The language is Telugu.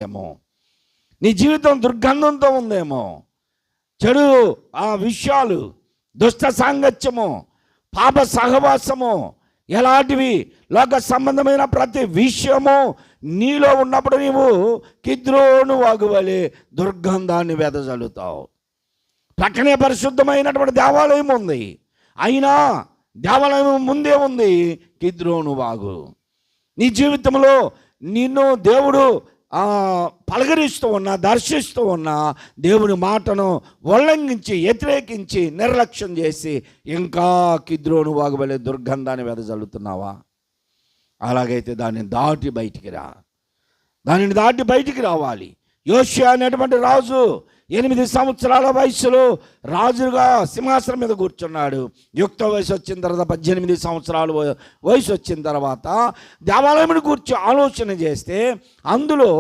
ఏమో, నీ జీవితం దుర్గంధంతో ఉందేమో, చెడు విషయాలు, దుష్ట సాంగత్యము, పాప సహవాసము, ఎలాంటివి లోక సంబంధమైన ప్రతి విషయము నీలో ఉన్నప్పుడు నీవు కిద్రోను వాగువలే దుర్గంధాన్ని వెదజల్లుతావు. పక్కనే పరిశుద్ధమైనటువంటి దేవాలయం ఉంది, అయినా దేవాలయం ముందే ఉంది కిద్రోను వాగు. నీ జీవితంలో నిన్ను దేవుడు పలకరిస్తూ ఉన్నా, దర్శిస్తూ ఉన్నా, దేవుని మాటను ఉల్లంఘించి వ్యతిరేకించి నిర్లక్ష్యం చేసి ఇంకా కిద్రోను వాగువలే దుర్గంధాన్ని వెదజల్లుతున్నావా? అలాగైతే దాన్ని దాటి బయటికి రా, దానిని దాటి బయటికి రావాలి. యోషియా అనేటువంటి రాజు 8 సంవత్సరాల వయసులో రాజుగా సింహాసనం మీద కూర్చున్నాడు. యుక్త వయసు వచ్చిన తర్వాత 18 సంవత్సరాల వయసు వచ్చిన తర్వాత దేవాలయం కూర్చొని ఆలోచన చేస్తే అందులో